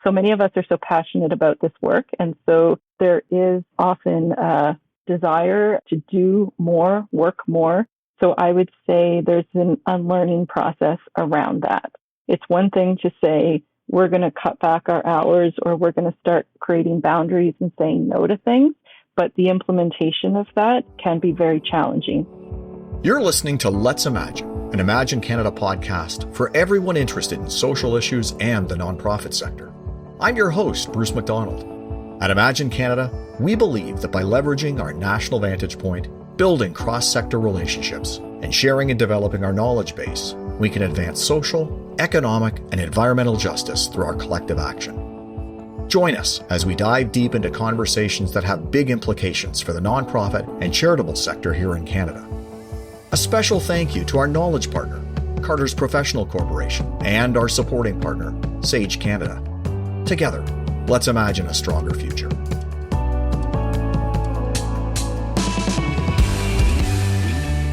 So many of us are so passionate about this work. And so there is often a desire to do more, work more. So I would say there's an unlearning process around that. It's one thing to say, we're going to cut back our hours or we're going to start creating boundaries and saying no to things. But the implementation of that can be very challenging. You're listening to Let's Imagine, an Imagine Canada podcast for everyone interested in social issues and the nonprofit sector. I'm your host, Bruce McDonald. At Imagine Canada, we believe that by leveraging our national vantage point, building cross-sector relationships, and sharing and developing our knowledge base, we can advance social, economic, and environmental justice through our collective action. Join us as we dive deep into conversations that have big implications for the nonprofit and charitable sector here in Canada. A special thank you to our knowledge partner, Carter's Professional Corporation, and our supporting partner, Sage Canada. Together, let's imagine a stronger future.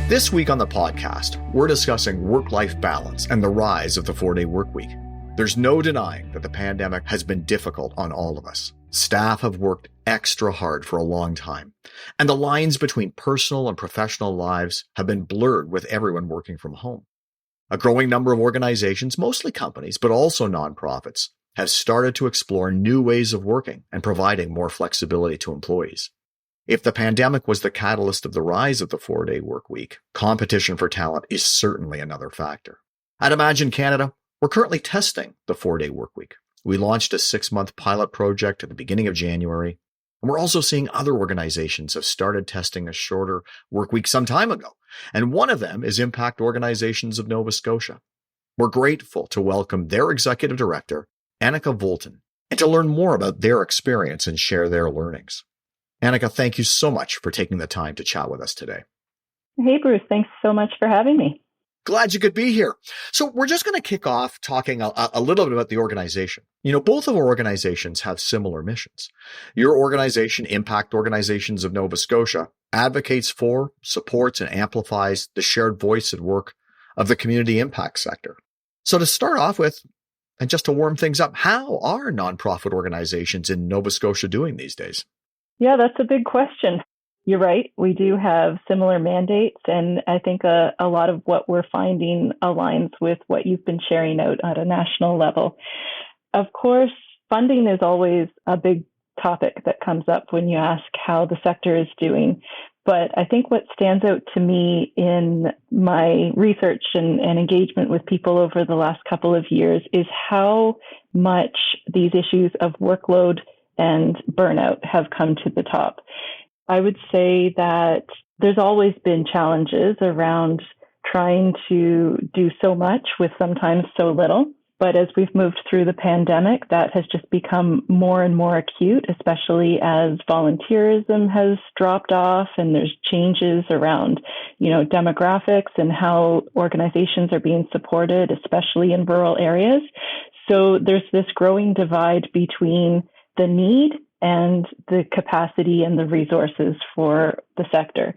This week on the podcast, we're discussing work-life balance and the rise of the 4-day work week. There's no denying that the pandemic has been difficult on all of us. Staff have worked extra hard for a long time, and the lines between personal and professional lives have been blurred with everyone working from home. A growing number of organizations, mostly companies, but also nonprofits, have started to explore new ways of working and providing more flexibility to employees. If the pandemic was the catalyst of the rise of the 4-day work week, competition for talent is certainly another factor. At Imagine Canada, we're currently testing the 4-day work week. We launched a 6-month pilot project at the beginning of January, and we're also seeing other organizations have started testing a shorter work week some time ago, and one of them is Impact Organizations of Nova Scotia. We're grateful to welcome their executive director, Annika Voltan, and to learn more about their experience and share their learnings. Annika, thank you so much for taking the time to chat with us today. Hey, Bruce, thanks so much for having me. Glad you could be here. So we're just going to kick off talking a little bit about the organization. You know, both of our organizations have similar missions. Your organization, Impact Organizations of Nova Scotia, advocates for, supports, and amplifies the shared voice and work of the community impact sector. So to start off with, and just to warm things up, how are nonprofit organizations in Nova Scotia doing these days? Yeah, that's a big question. You're right. We do have similar mandates, and I think a lot of what we're finding aligns with what you've been sharing out at a national level. Of course, funding is always a big topic that comes up when you ask how the sector is doing. But I think what stands out to me in my research and engagement with people over the last couple of years is how much these issues of workload and burnout have come to the top. I would say that there's always been challenges around trying to do so much with sometimes so little. But as we've moved through the pandemic, that has just become more and more acute, especially as volunteerism has dropped off and there's changes around, demographics and how organizations are being supported, especially in rural areas. So there's this growing divide between the need and the capacity and the resources for the sector.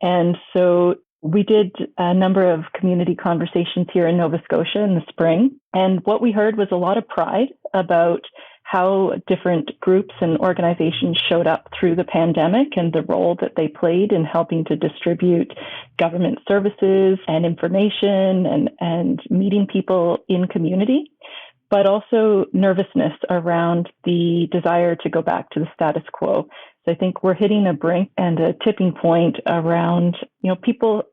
And so we did a number of community conversations here in Nova Scotia in the spring. And what we heard was a lot of pride about how different groups and organizations showed up through the pandemic and the role that they played in helping to distribute government services and information and meeting people in community, but also nervousness around the desire to go back to the status quo. So I think we're hitting a brink and a tipping point around, people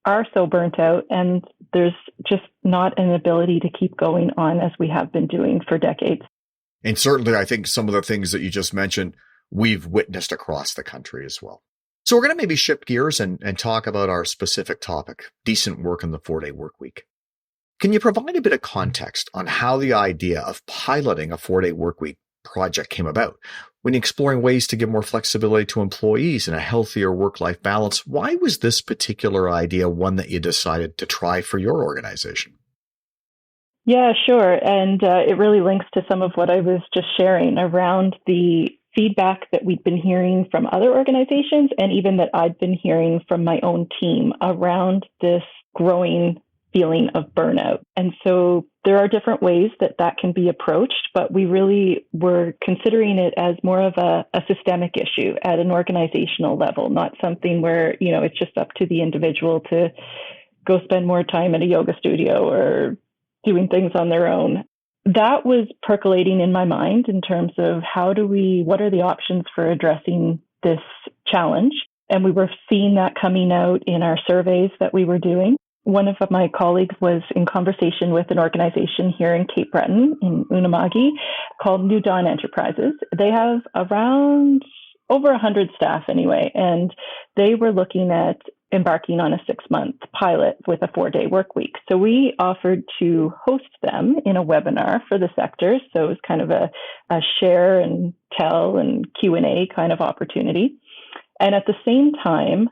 are so burnt out and there's just not an ability to keep going on as we have been doing for decades. And certainly, I think some of the things that you just mentioned, we've witnessed across the country as well. So we're going to maybe shift gears and talk about our specific topic, decent work in the 4-day work week. Can you provide a bit of context on how the idea of piloting a 4-day workweek project came about? When exploring ways to give more flexibility to employees and a healthier work-life balance, why was this particular idea one that you decided to try for your organization? Yeah, sure. And it really links to some of what I was just sharing around the feedback that we've been hearing from other organizations and even that I've been hearing from my own team around this growing feeling of burnout. And so there are different ways that that can be approached, but we really were considering it as more of a systemic issue at an organizational level, not something where, it's just up to the individual to go spend more time at a yoga studio or doing things on their own. That was percolating in my mind in terms of what are the options for addressing this challenge? And we were seeing that coming out in our surveys that we were doing. One of my colleagues was in conversation with an organization here in Cape Breton, in Unama'ki, called New Dawn Enterprises. They have around over 100 staff anyway, and they were looking at embarking on a 6-month pilot with a 4-day work week. So we offered to host them in a webinar for the sector. So it was kind of a share and tell and Q&A kind of opportunity. And at the same time,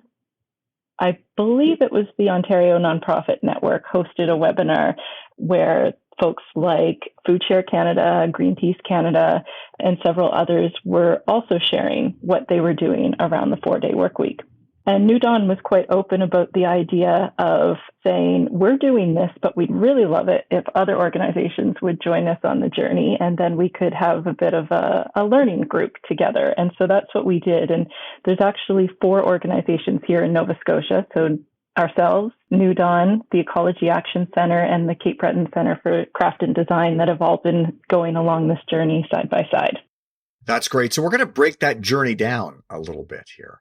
I believe it was the Ontario Nonprofit Network hosted a webinar where folks like Food Share Canada, Greenpeace Canada, and several others were also sharing what they were doing around the 4-day work week. And New Dawn was quite open about the idea of saying, we're doing this, but we'd really love it if other organizations would join us on the journey, and then we could have a bit of a learning group together. And so that's what we did. And there's actually 4 organizations here in Nova Scotia. So ourselves, New Dawn, the Ecology Action Centre, and the Cape Breton Centre for Craft and Design that have all been going along this journey side by side. That's great. So we're going to break that journey down a little bit here.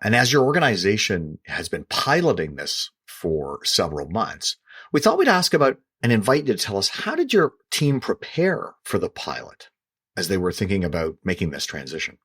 And as your organization has been piloting this for several months, we thought we'd ask about and invite you to tell us, how did your team prepare for the pilot as they were thinking about making this transition?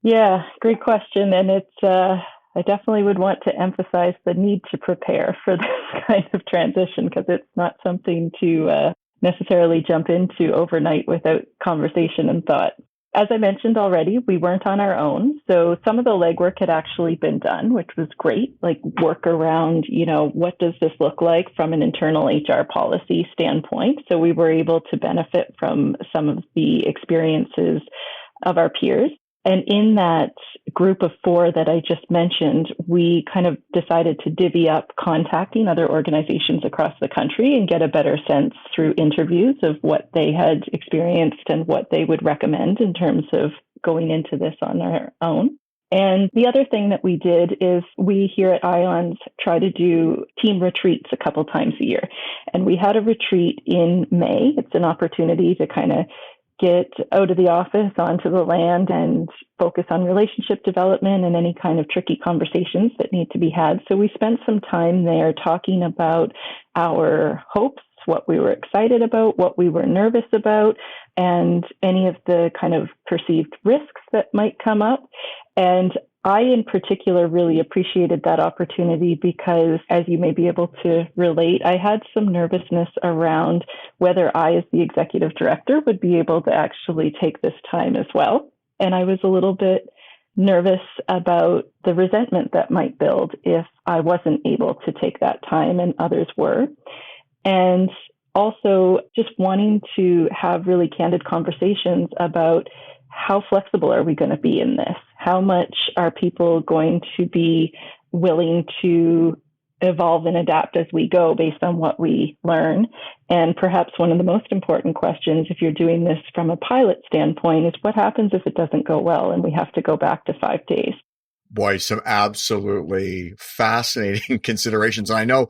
Yeah, great question. And I definitely would want to emphasize the need to prepare for this kind of transition, because it's not something to necessarily jump into overnight without conversation and thought. As I mentioned already, we weren't on our own. So some of the legwork had actually been done, which was great, like work around, what does this look like from an internal HR policy standpoint? So we were able to benefit from some of the experiences of our peers. And in that group of 4 that I just mentioned, we kind of decided to divvy up contacting other organizations across the country and get a better sense through interviews of what they had experienced and what they would recommend in terms of going into this on our own. And the other thing that we did is we here at IONS try to do team retreats a couple times a year. And we had a retreat in May. It's an opportunity to kind of get out of the office onto the land and focus on relationship development and any kind of tricky conversations that need to be had. So we spent some time there talking about our hopes, what we were excited about, what we were nervous about, and any of the kind of perceived risks that might come up. And I, in particular, really appreciated that opportunity because, as you may be able to relate, I had some nervousness around whether I, as the executive director, would be able to actually take this time as well. And I was a little bit nervous about the resentment that might build if I wasn't able to take that time and others were. And also just wanting to have really candid conversations about how flexible are we going to be in this? How much are people going to be willing to evolve and adapt as we go based on what we learn? And perhaps one of the most important questions, if you're doing this from a pilot standpoint, is what happens if it doesn't go well and we have to go back to 5 days? Boy, some absolutely fascinating considerations. And I know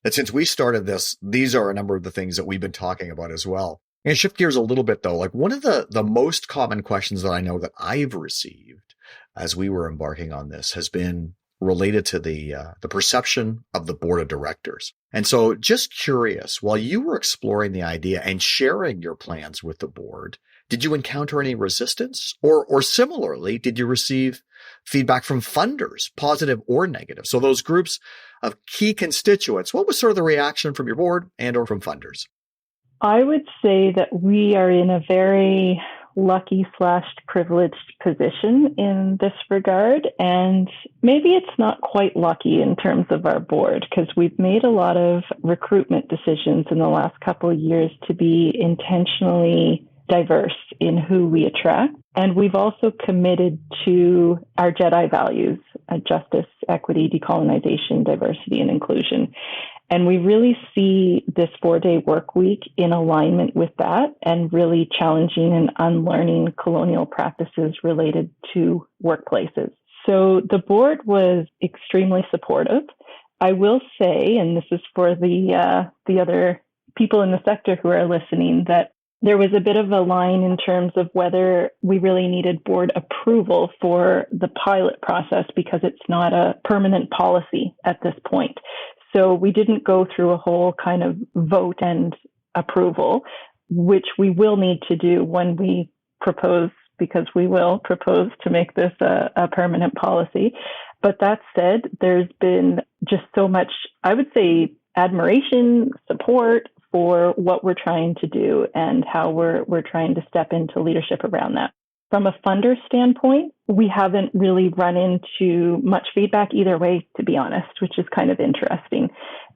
that since we started this, these are a number of the things that we've been talking about as well. And shift gears a little bit, though. Like, one of the most common questions that I know that I've received as we were embarking on this has been related to the perception of the board of directors. And so just curious, while you were exploring the idea and sharing your plans with the board, did you encounter any resistance? Or similarly, did you receive feedback from funders, positive or negative? So those groups of key constituents, what was sort of the reaction from your board and or from funders? I would say that we are in a very lucky/privileged position in this regard. And maybe it's not quite lucky in terms of our board, because we've made a lot of recruitment decisions in the last couple of years to be intentionally diverse in who we attract. And we've also committed to our JEDI values, justice, equity, decolonization, diversity, and inclusion. And we really see this 4-day work week in alignment with that and really challenging and unlearning colonial practices related to workplaces. So the board was extremely supportive. I will say, and this is for the other people in the sector who are listening, that there was a bit of a line in terms of whether we really needed board approval for the pilot process because it's not a permanent policy at this point. So we didn't go through a whole kind of vote and approval, which we will need to do when we propose, because we will propose to make this a permanent policy. But that said, there's been just so much, I would say, admiration, support for what we're trying to do and how we're trying to step into leadership around that. From a funder standpoint, we haven't really run into much feedback either way, to be honest, which is kind of interesting.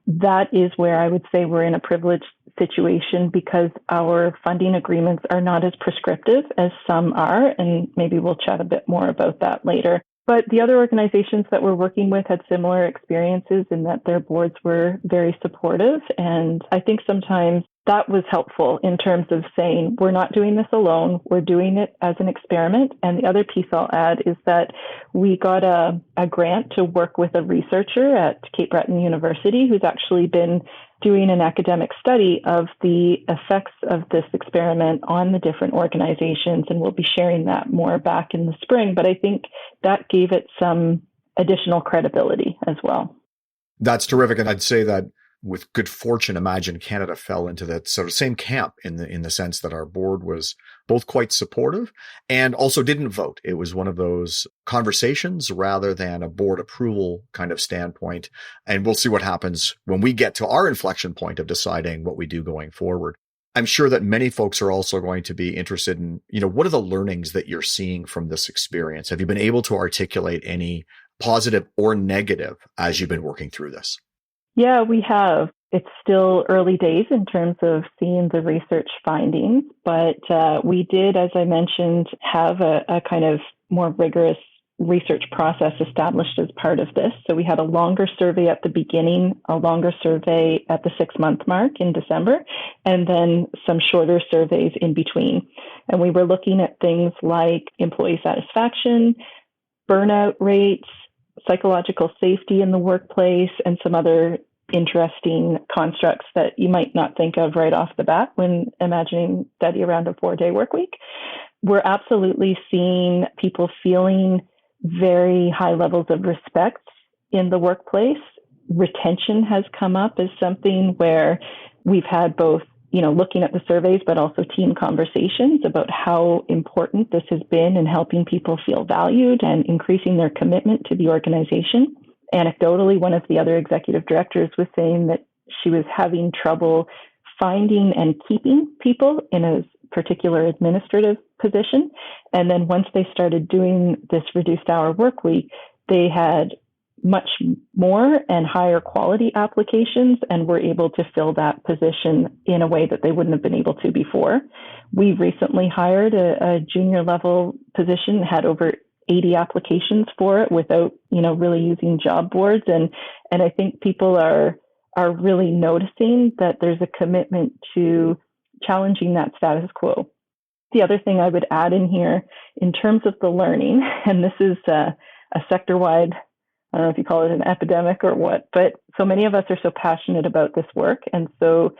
That is where I would say we're in a privileged situation because our funding agreements are not as prescriptive as some are, and maybe we'll chat a bit more about that later. But the other organizations that we're working with had similar experiences in that their boards were very supportive. And I think sometimes that was helpful in terms of saying, we're not doing this alone, we're doing it as an experiment. And the other piece I'll add is that we got a grant to work with a researcher at Cape Breton University who's actually been doing an academic study of the effects of this experiment on the different organizations. And we'll be sharing that more back in the spring. But I think that gave it some additional credibility as well. That's terrific. And I'd say that with good fortune, Imagine Canada fell into that sort of same camp in the sense that our board was both quite supportive and also didn't vote. It was one of those conversations rather than a board approval kind of standpoint. And we'll see what happens when we get to our inflection point of deciding what we do going forward. I'm sure that many folks are also going to be interested in, what are the learnings that you're seeing from this experience? Have you been able to articulate any positive or negative as you've been working through this? Yeah, we have. It's still early days in terms of seeing the research findings, but we did, as I mentioned, have a kind of more rigorous research process established as part of this. So we had a longer survey at the beginning, a longer survey at the 6-month mark in December, and then some shorter surveys in between. And we were looking at things like employee satisfaction, burnout rates, psychological safety in the workplace, and some other interesting constructs that you might not think of right off the bat when imagining study around a 4-day work week. We're absolutely seeing people feeling very high levels of respect in the workplace. Retention has come up as something where we've had both, looking at the surveys, but also team conversations about how important this has been in helping people feel valued and increasing their commitment to the organization. Anecdotally, one of the other executive directors was saying that she was having trouble finding and keeping people in a particular administrative position. And then once they started doing this reduced hour work week, they had much more and higher quality applications and were able to fill that position in a way that they wouldn't have been able to before. We recently hired a junior level position, had over 80 applications for it without, really using job boards. And I think people are really noticing that there's a commitment to challenging that status quo. The other thing I would add in here in terms of the learning, and this is a sector-wide, I don't know if you call it an epidemic or what, but so many of us are so passionate about this work. And so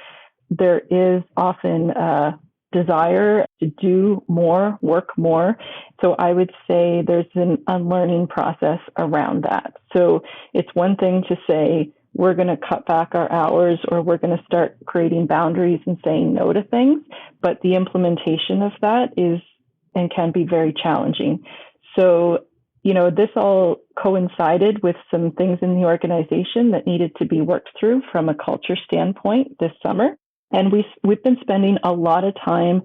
there is often a desire to do more, work more. So I would say there's an unlearning process around that. So it's one thing to say, we're going to cut back our hours or we're going to start creating boundaries and saying no to things. But the implementation of that is and can be very challenging. So, this all coincided with some things in the organization that needed to be worked through from a culture standpoint this summer. And we've been spending a lot of time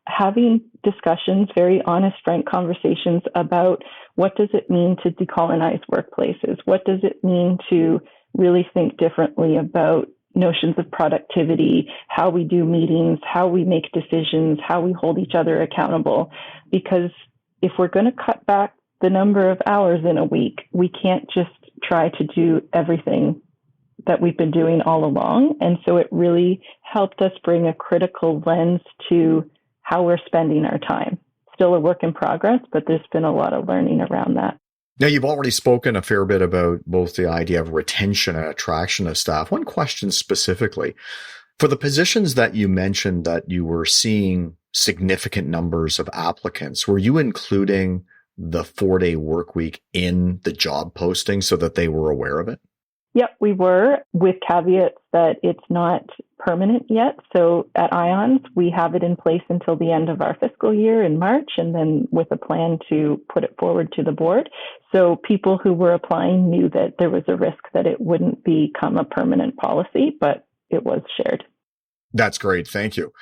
having discussions, very honest, frank conversations about what does it mean to decolonize workplaces? What does it mean to really think differently about notions of productivity, how we do meetings, how we make decisions, how we hold each other accountable? Because if we're going to cut back the number of hours in a week, we can't just try to do everything that we've been doing all along. And so it really helped us bring a critical lens to how we're spending our time. Still a work in progress, but there's been a lot of learning around that. Now, you've already spoken a fair bit about both the idea of retention and attraction of staff. One question specifically, for the positions that you mentioned that you were seeing significant numbers of applicants, were you including the 4-day work week in the job posting so that they were aware of it? Yep, we were, with caveats that it's not permanent yet. So at IONS, we have it in place until the end of our fiscal year in March, and then with a plan to put it forward to the board. So people who were applying knew that there was a risk that it wouldn't become a permanent policy, but it was shared. That's great. Thank you.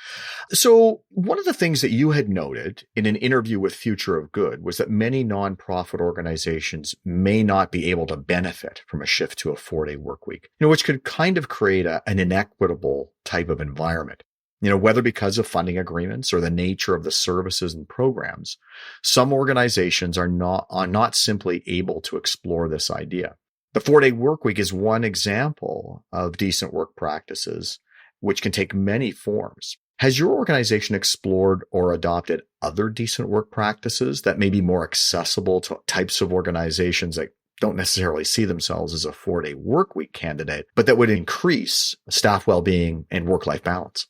So one of the things that you had noted in an interview with Future of Good was that many nonprofit organizations may not be able to benefit from a shift to a 4-day work week, which could kind of create an inequitable type of environment. Whether because of funding agreements or the nature of the services and programs, some organizations are not simply able to explore this idea. The 4-day work week is one example of decent work practices, which can take many forms. Has your organization explored or adopted other decent work practices that may be more accessible to types of organizations that don't necessarily see themselves as a 4-day work week candidate, but that would increase staff well-being and work-life balance?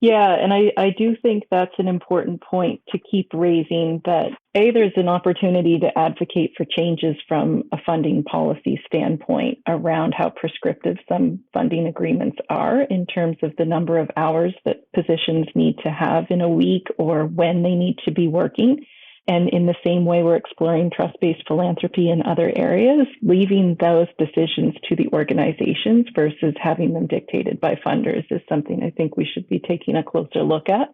Yeah, and I do think that's an important point to keep raising, that there's an opportunity to advocate for changes from a funding policy standpoint around how prescriptive some funding agreements are in terms of the number of hours that positions need to have in a week or when they need to be working. And in the same way, we're exploring trust-based philanthropy in other areas, leaving those decisions to the organizations versus having them dictated by funders is something I think we should be taking a closer look at.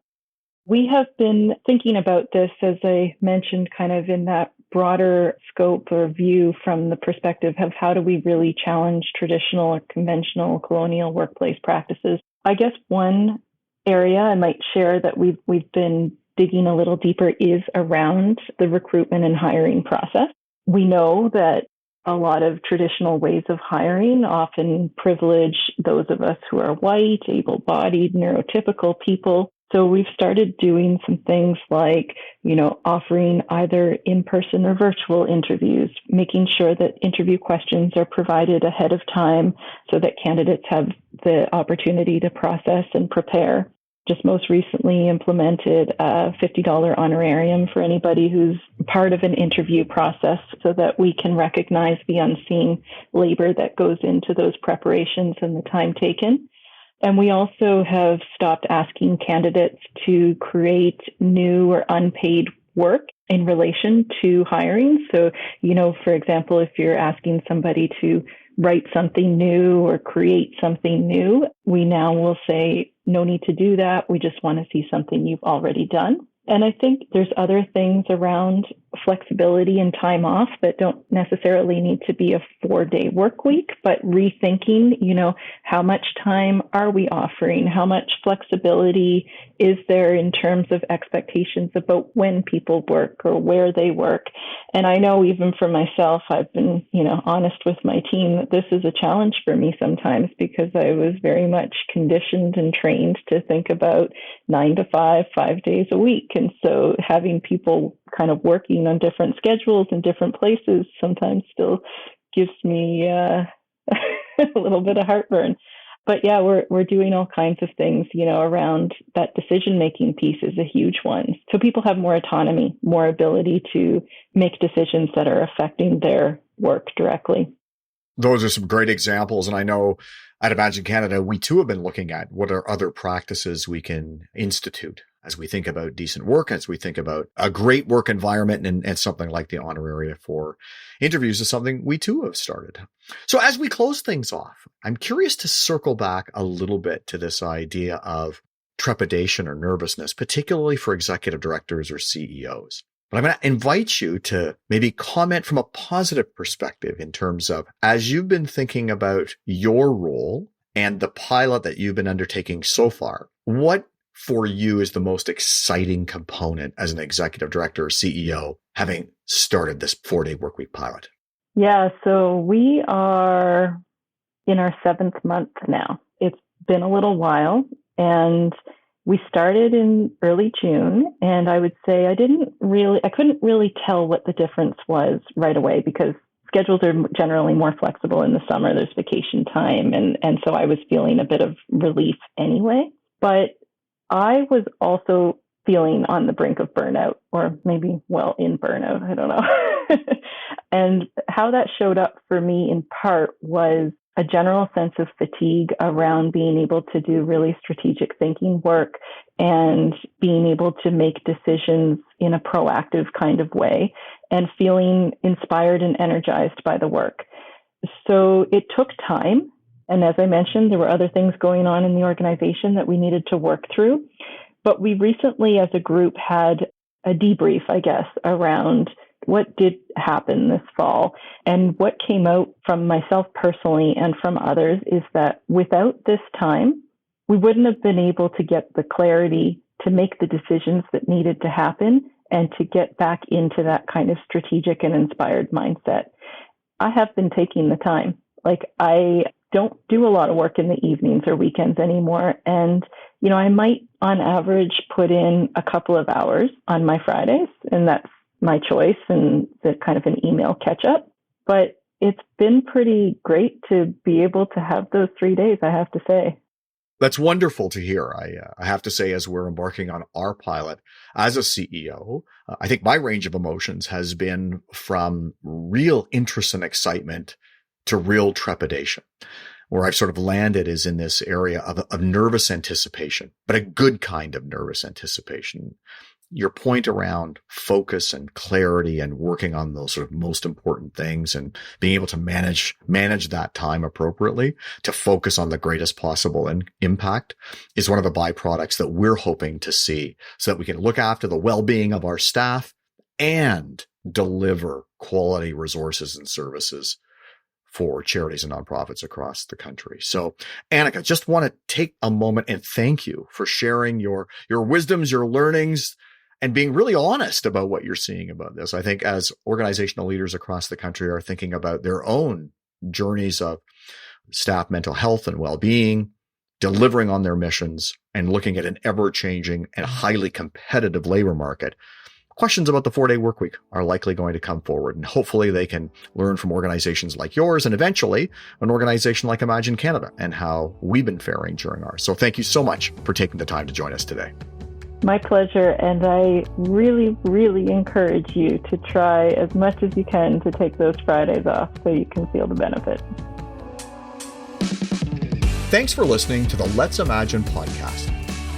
We have been thinking about this, as I mentioned, kind of in that broader scope or view from the perspective of how do we really challenge traditional or conventional colonial workplace practices. I guess one area I might share that we've been digging a little deeper is around the recruitment and hiring process. We know that a lot of traditional ways of hiring often privilege those of us who are white, able-bodied, neurotypical people. So we've started doing some things like, offering either in-person or virtual interviews, making sure that interview questions are provided ahead of time so that candidates have the opportunity to process and prepare. Just most recently implemented a $50 honorarium for anybody who's part of an interview process so that we can recognize the unseen labor that goes into those preparations and the time taken. And we also have stopped asking candidates to create new or unpaid work in relation to hiring. So, for example, if you're asking somebody to write something new or create something new, we now will say, no need to do that. We just want to see something you've already done. And I think there's other things around flexibility and time off that don't necessarily need to be a 4-day work week, but rethinking, how much time are we offering? How much flexibility is there in terms of expectations about when people work or where they work? And I know even for myself, I've been, honest with my team that this is a challenge for me sometimes because I was very much conditioned and trained to think about 9 to 5, 5 days a week. And so having people kind of working on different schedules in different places sometimes still gives me a little bit of heartburn. But yeah, we're doing all kinds of things, around that decision-making piece is a huge one. So people have more autonomy, more ability to make decisions that are affecting their work directly. Those are some great examples. And I know at Imagine Canada, we too have been looking at what are other practices we can institute as we think about decent work, as we think about a great work environment, and something like the honoraria for interviews is something we too have started. So as we close things off, I'm curious to circle back a little bit to this idea of trepidation or nervousness, particularly for executive directors or CEOs. But I'm going to invite you to maybe comment from a positive perspective in terms of, as you've been thinking about your role and the pilot that you've been undertaking so far, what for you is the most exciting component as an executive director or CEO having started this 4-day workweek pilot? Yeah, so we are in our 7th month now. It's been a little while, and we started in early June, and I would say I couldn't really tell what the difference was right away, because schedules are generally more flexible in the summer. There's vacation time, and so I was feeling a bit of relief anyway. But I was also feeling on the brink of burnout, or maybe, in burnout, I don't know. And how that showed up for me in part was a general sense of fatigue around being able to do really strategic thinking work and being able to make decisions in a proactive kind of way, and feeling inspired and energized by the work. So it took time. And as I mentioned, there were other things going on in the organization that we needed to work through. But we recently, as a group, had a debrief, I guess, around what did happen this fall. And what came out from myself personally and from others is that without this time, we wouldn't have been able to get the clarity to make the decisions that needed to happen and to get back into that kind of strategic and inspired mindset. I have been taking the time. I don't do a lot of work in the evenings or weekends anymore. And, I might on average put in a couple of hours on my Fridays, and that's my choice and the kind of an email catch up. But it's been pretty great to be able to have those 3 days, I have to say. That's wonderful to hear. I have to say, as we're embarking on our pilot as a CEO, I think my range of emotions has been from real interest and excitement to real trepidation. Where I've sort of landed is in this area of nervous anticipation, but a good kind of nervous anticipation. Your point around focus and clarity and working on those sort of most important things and being able to manage that time appropriately to focus on the greatest possible impact is one of the byproducts that we're hoping to see, so that we can look after the well-being of our staff and deliver quality resources and services for charities and nonprofits across the country. So, Annika, just want to take a moment and thank you for sharing your wisdoms, your learnings, and being really honest about what you're seeing about this. I think as organizational leaders across the country are thinking about their own journeys of staff mental health and well-being, delivering on their missions, and looking at an ever-changing and highly competitive labor market, questions about the 4-day work week are likely going to come forward, and hopefully they can learn from organizations like yours and eventually an organization like Imagine Canada and how we've been faring during ours. So thank you so much for taking the time to join us today. My pleasure. And I really, really encourage you to try as much as you can to take those Fridays off so you can feel the benefit. Thanks for listening to the Let's Imagine podcast.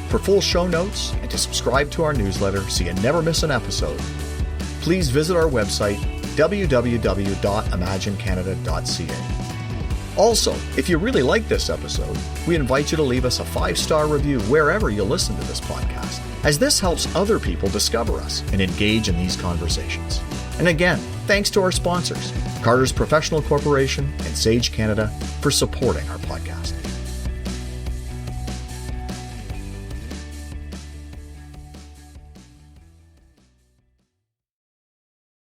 For full show notes and to subscribe to our newsletter so you never miss an episode, please visit our website, www.imaginecanada.ca. Also, if you really like this episode, we invite you to leave us a 5-star review wherever you listen to this podcast, as this helps other people discover us and engage in these conversations. And again, thanks to our sponsors, Carter's Professional Corporation and Sage Canada, for supporting our podcast.